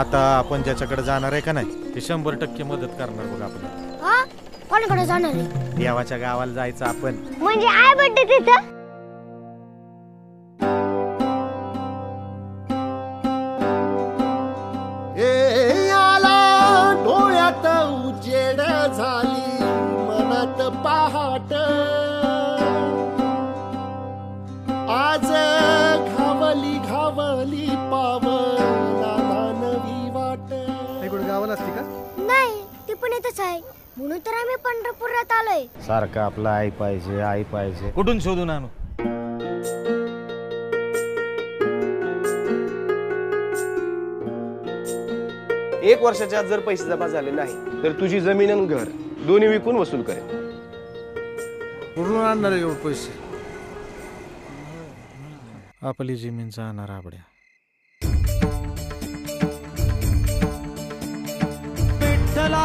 आता आपण ज्याच्याकडे जाणार आहे का नाही ते 100% मदत करणार बघ आपल्याला. हा कोणाकडे जाणार आहे? देवाच्या गावाला जायचं आपण. म्हणजे आय बड्डे तिथं. डोळ्यात उजेड झाली मनात पहाट आज घावली घावली पावला नवी वाट. कुठे गावाला असते का? नाही ती पण येतच आहे म्हणून तर आम्ही पंढरपुरात आलोय. सारखं आपलं आई पाहिजे आई पाहिजे कुठून शोधून आणू? एक वर्षाच्या आत जर पैसे जमा झाले नाही तर तुझी जमीन आणि घर दोन्ही विकून वसूल करेल. कुठून आणणार आहे एवढे पैसे? आपली जमीन जाणार आबड्या. विठ्ठला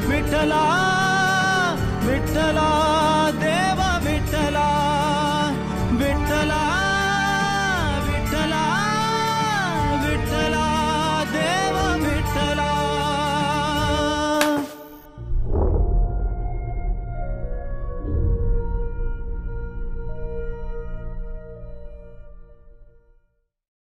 विठ्ठला विठ्ठला